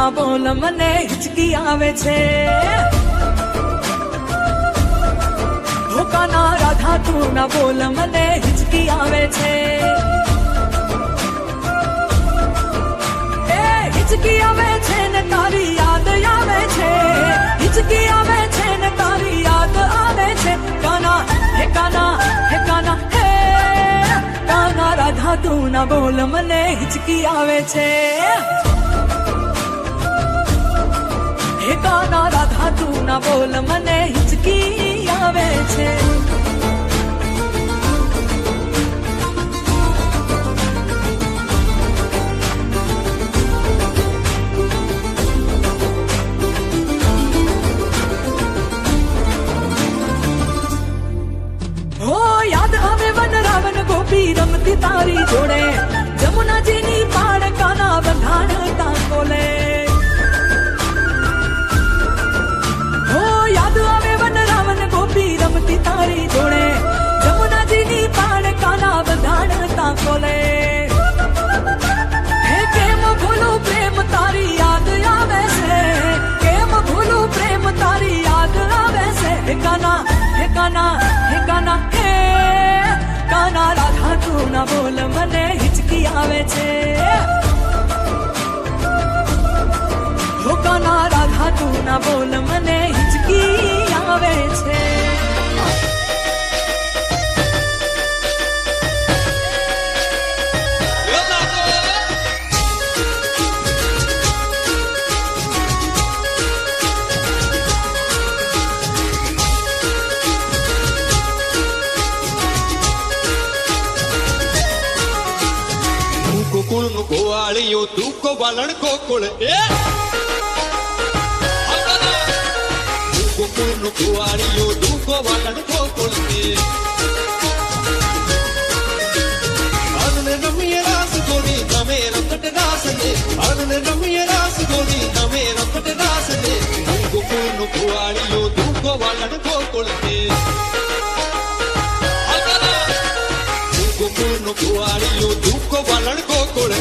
ના બોલ મને હિચકી આવે છે કાના રાધા તું ના બોલ મને હિચકી આવે છે એ હિચકી આવે છે ને તારી યાદ આવે છે હિચકી આવે છે ને તારી યાદ આવે છે કાના હે કાના હે કાના હે કાના રાધા તું ના બોલ મને હિચકી આવે છે હે કાના રાધા તું ના બોલ મને હિચકી આવે છે હો યાદ આવે વન રાવણ ગોપી રમતી તારી જોડે જમુનાજીની પાડ કાના બંધાણ તાંકોલે રમતી તારી જોડે જમુનાજીની પાડ કાના બંધાણ તાંકોલે હે કેમ ભૂલું પ્રેમ તારી યાદ આવે છે કેમ ભૂલું પ્રેમ તારી યાદ આવે છે હે કાના હે કાના હે કાના હે કાના રાધા તું ના બોલ મને હિચકી આવે છે હો કાના રાધા તું ના બોલ મને હિચકી આવે છે ગોકુળ નું ગોવાળિયું તું ગોવાલણ ગોકુળ ગોકુળ નું ગોવાળિયું તું ગોવાલણ ગોકુળ અનને રમીએ રાસ ગોરી તમે રમત રાસ દે અનને રમીએ રાસ ગોરી તમે રમત રાસ દે ગોકુળ નું ગોવાળિયું તું ગોવાલણ ગોકુળ ગોકુળ નું ગોવાળિયું તું ગોવાલણ ગોકુળ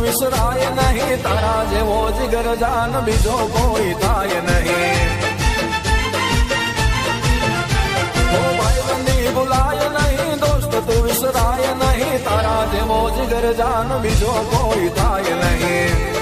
વિસરાય નહીં તારા જેવો જીગર જાન બીજો કોઈ થાય નહીં ઓ ભાઈ બંદી ભૂલાય નહીં દોસ્ત તું વિસરાય નહીં તારા જેવો જીગર જાન બીજો કોઈ થાય નહીં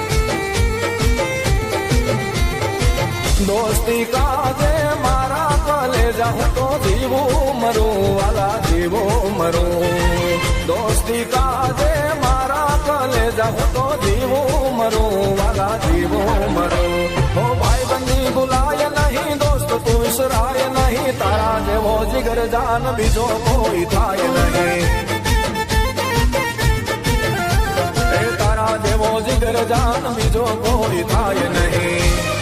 દોસ્તી કાજે મારા કલેજા હું તો જીવું મરું વાલા જીવું મરું દોસ્તી કાજે મારા કલેજા હું તો જીવું મરું વાલા જીવું મરું ઓ ભાઈ બંદી ભૂલાય નહીં દોસ્ત તું વિસરાય નહીં તારા જેવો જીગર જાન બીજો કોઈ થાય નહીં એ તારા જેવો જીગર જાન બીજો કોઈ થાય નહીં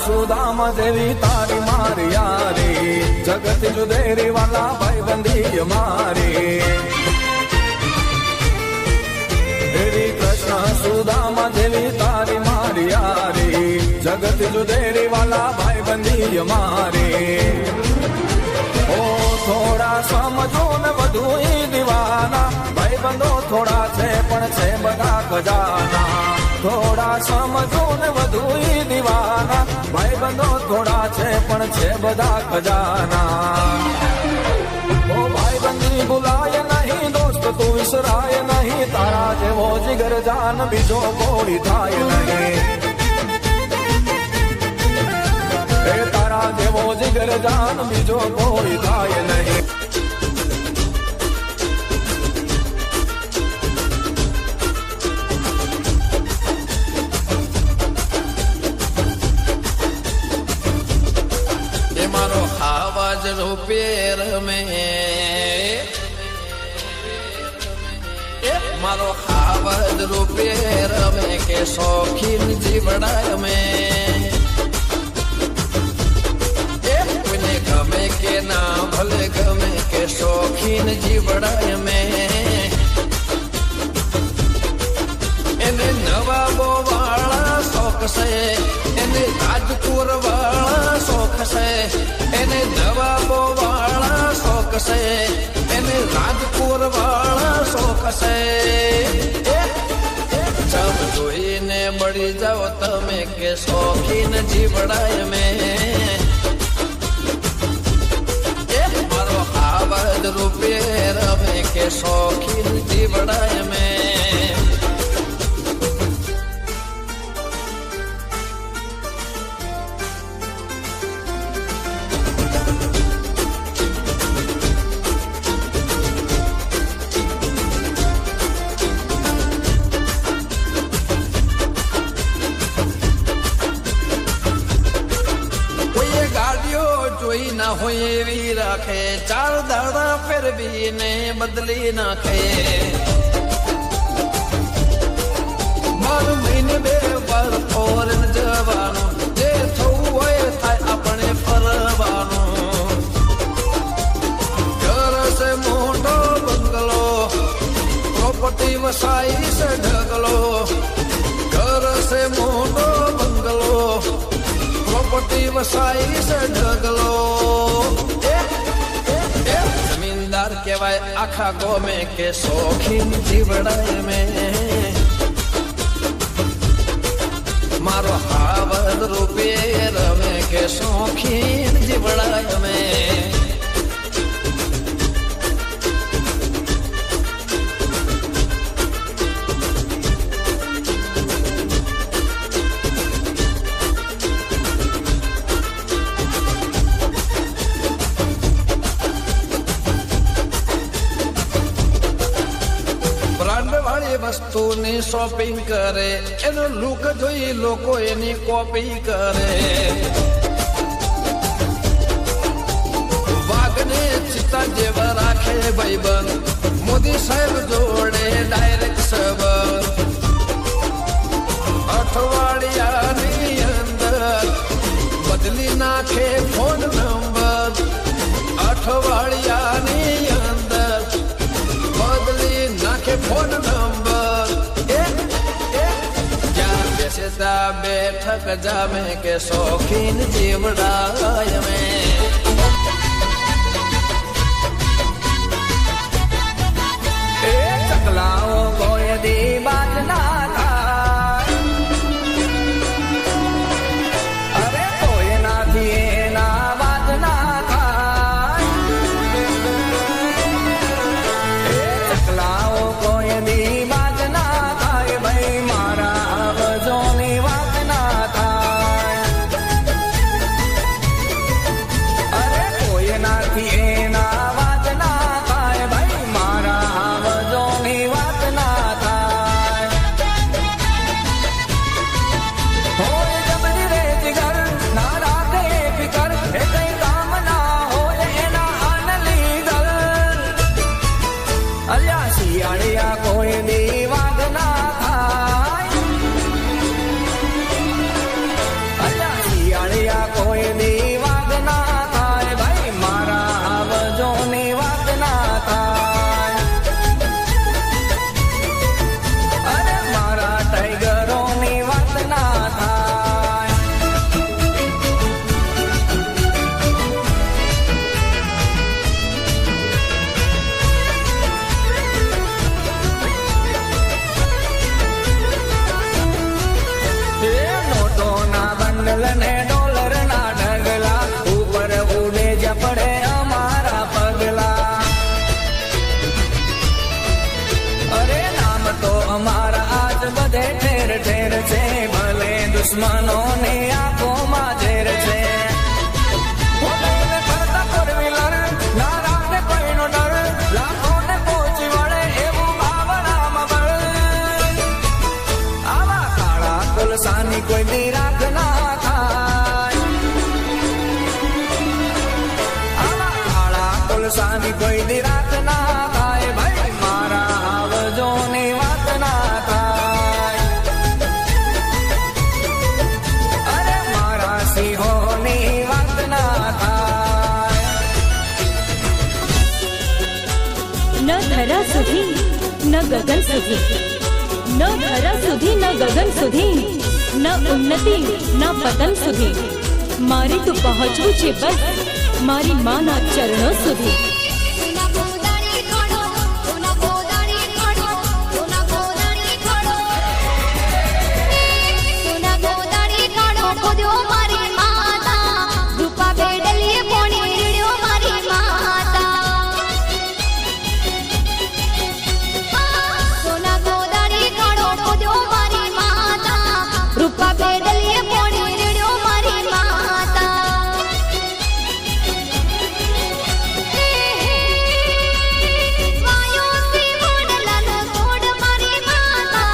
સુદામા દેવી તારી મારી યારી જગત જુદેરી વાલા ભાઈ બંધી મારી દેવી કૃષ્ણ સુદામા દેવી તારી મારી યારી જગત જુદેરી વાલા ભાઈ બંધી મારી ઓ થોડા સમજો ને વધુ દીવાના ભાઈ બંધો થોડા છે પણ છે બધા ખજાના થોડા સમજો ને વધુ દીવાના ભાઈ બંધો થોડા છે પણ છે બધા ખજાના ઓ ભાઈ તું વિસરાય નહીં, તારા જેવો જીગર જાન બીજો કોઈ થાય નહીં. એ તારા જેવો જીગર જાન બીજો કોઈ થાય નહીં. મારો આવાજ રૂપેર મેં, મારો આવાજ રૂપેર મેં કે શોખીન જીવડાય મેં. કોઈને ગમે કે ના ભલે ગમે કે શોખીન જીવડાય મેં. એને નવાબો વાળા શોખ છે, એને રાજપુર વાળા શોખ છે, એને નવાબો વાળા શોખ છે, એને રાજપુર વાળા શોખ છે. જબ જોઈને મળી જાઓ તમે કે શોખીન જીવડાય મેં. મારો આવાજ રૂપે રમે કે શોખીન જીવડાય મેં. જોઈ ના હોય એવી રાખે, ચાર દાડા ફેરવીને બદલી નાખે. બાર મહિને બે વાર ફોરેન જવાનું, જે થવું હોય થાય આપણે ફરવાનું. ઘર છે મોટો બંગલો, પ્રોપર્ટી વસાઈ છે ઢગલો. ઘર છે મોટો બંગલો, પ્રોપર્ટી વસાઈ છે ઢગલો. જમીનદાર કહેવાય આખા ગોમે કે શોખીન જીવડાય મેં. મારો હાવદ રૂપે રમે કે શોખીન જીવડાય મેં. વસ્તુની શોપિંગ કરે, એનો લુક જોઈ લોકો એની કોપી કરે. વાઘને ચિત્તા જેવા રાખે ભાઈબંધ, મોદી સાહેબ જોડે ડાયરેક્ટ સબર. અઠવાડિયાની અંદર બદલી નાખે ફોન નંબર. અઠવાડિયાની અંદર બદલી નાખે ફોન નંબર. જ્યાં બેસતા બેઠક જામે કે શોખીન જીવડાય મેં. એ ચકલાઓ કોઈ દી બાજ ના થાય, અરે કોઈ નાથી એના બાજ ના થાય. એ ચકલાઓ કોઈ દી બાજ ના થાય, ભાઈ મારા આવજોની વાત ના થાય. અરે કોઈ નાથી એના વાત ના થાય, ભાઈ મારા આવજોની વાત ના થાય. હોય જબરી રે જીગર, ના રાખે ફિકર, એ કઈ કામ ના હોય એના આનલી દલ. અલ્યા શિયાળિયા કોઈ દી વાગ ના થાય. અલ્યા શિયાળિયા કોઈ દી વાગ ના થાય, ભાઈ મારા આવજોની વાત ના થાય. અરે મારા ટાઈગરોની વાત ના થાય. એ નોટોના બંડલ ને ડોલર ના ઢગલા, ઉપર ઉડે જ પડે અમારા પગલા. દુશ્મનોની આંખોમાં ઝેર છે. પોતાને ફરતા four wheeler, ના રાખે કોઈનો ડર, લાખોને પહોંચી વળે એવું બાવળામાં બળ. આવા કાળા કોલસાની કોઈ દી રાખ ના થાય. આવા કાળા કોલસાની કોઈ દી રાખ ના થાય. ભાઈ મારા આવજોની વાત ના થાય. અરે મારા સિંહોની વાત ના થાય. ન ધરા સુધી ન ગગન સુધી, ન ધરા સુધી ન ગગન સુધી, ન ઉન્નતિ ન પતન સુધી, મારે તો પહોંચવું છે બસ મારી માના ચરણો સુધી. સોના ગોદાડી ખોડો, સોના ગોદાડી ખોડો, સોના ગોદાડી ખોડો. સોના ગોદાડી ખોડો ખોદ્યો મારી માતા, રૂપા બેડલીએ પોણી રીડ્યો મારી માતા. સોના ગોદાડી ખોડો ખોદ્યો મારી માતા, રૂપા બેડલીએ પોણી રીડ્યો મારી માતા. વાયુથી વડલાનો તોડ મારી માતા,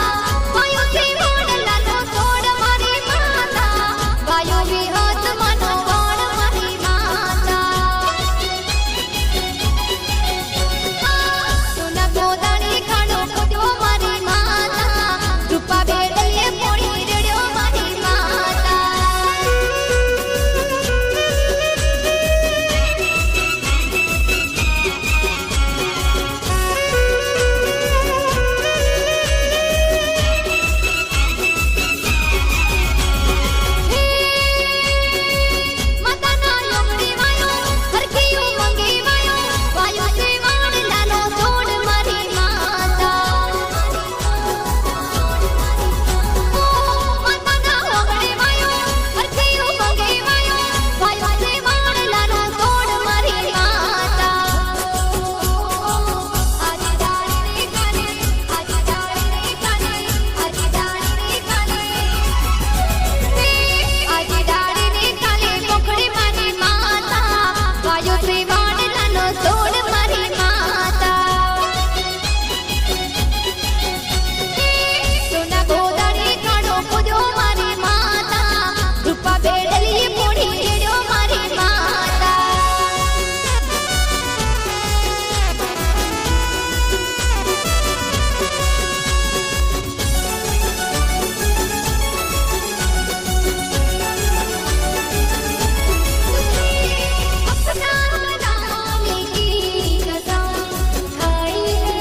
વાયુથી વડલાનો તોડ મારી માતા, વાયુ વિહત મનો વડ મારી માતા. સોના ગોદાડી ખાડો ખોદ્યો મારી માતા, રૂપા બેડલીએ પોણી રેડ્યો મારી માતા. માતાના યોગડી વાયો, હરખિયું મંગી વાયો, વાયુથી વડલાનો તોડ મારી માતા. માતાના યોગડી વાયો, હરખિયું મંગી વાયો, વાયુથી વડલાનો તોડ મારી માતા. આજી ડાળી કાને, આજી ડાળી કાને, આજી ડાળી કાને. આજી ડાળીની કાલે કોકડી મારી માતા, વાયુથી વડલાનો તોડ મારી માતા. સોના ગોદાડી ખાડો ખોદ્યો મારી માતા, રૂપા બેડલીએ પોણી રેડ્યો મારી માતા. अपना बनाने की कसम खाई है,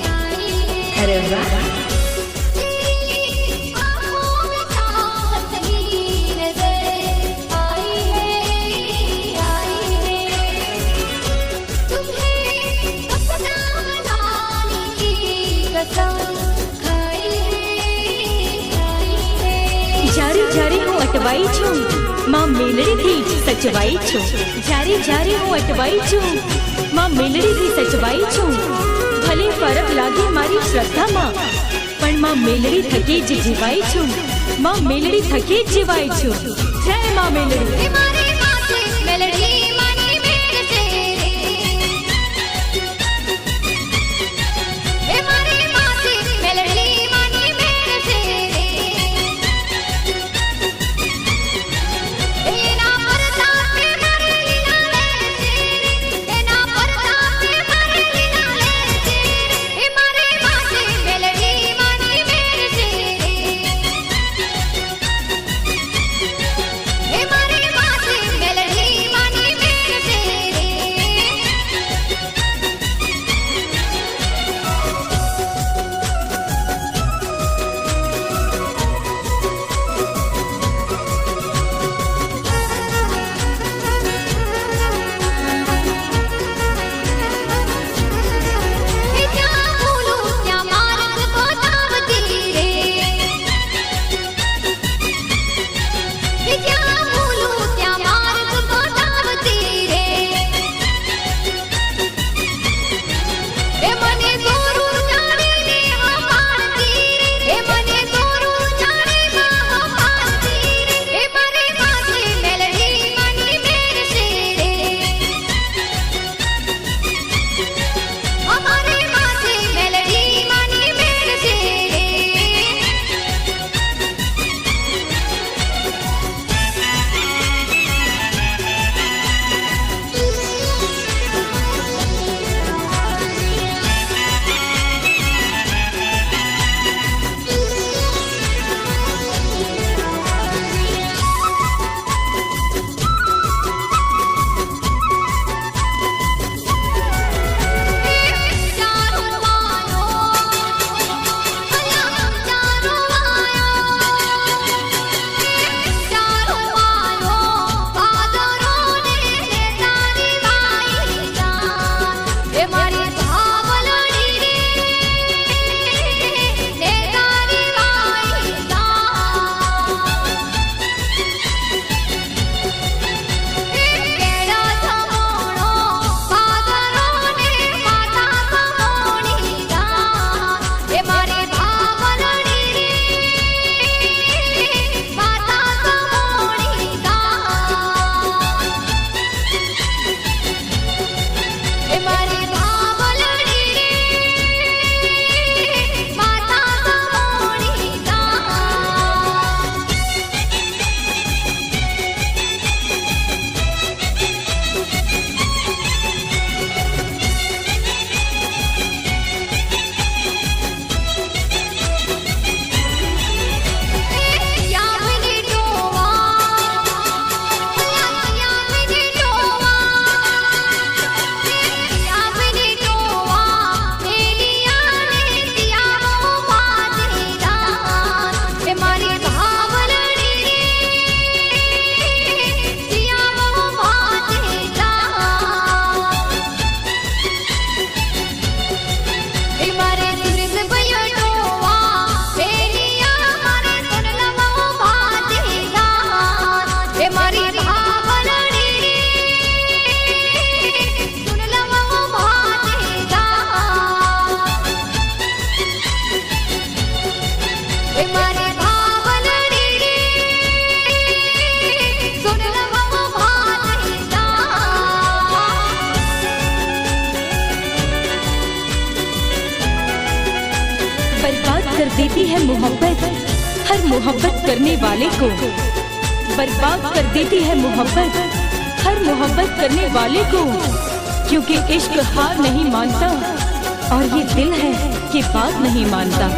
खाई है. અરે વાહ, आँखों में चाहत की नजर आई है. तुम्हें अपना बनाने की कसम खाई है. જ્યારે જ્યારે હું અટવાઈ છું માં મેલડીથી જ સચવાઈ છું. જ્યારે જ્યારે હું અટવાઈ છું માં મેલડીથી સચવાઈ છું. ભલે ફરક લાગે મારી શ્રદ્ધામાં, પણ માં મેલડી થકી જ જીવાય છું. માં મેલડી થકી જ જીવાય છું. જય માં મેલડી. એ મારી માથે મેલડી માની મેળ છે રે. એ મારી માથે મેલડી માની મેળ છે રે. એના પરતાપે મારે લીલા લે છે રે. એના પરતાપે મારે લીલા લે છે રે. એ મારી માથે મેલડી માની મેળ છે રે. એ મારી માથે મેલડી માની મેળ हर मोहब्बत करने वाले को बर्बाद कर देती है मोहब्बत, हर मोहब्बत करने वाले को, क्योंकि इश्क हार नहीं मानता और ये दिल है कि बात नहीं मानता।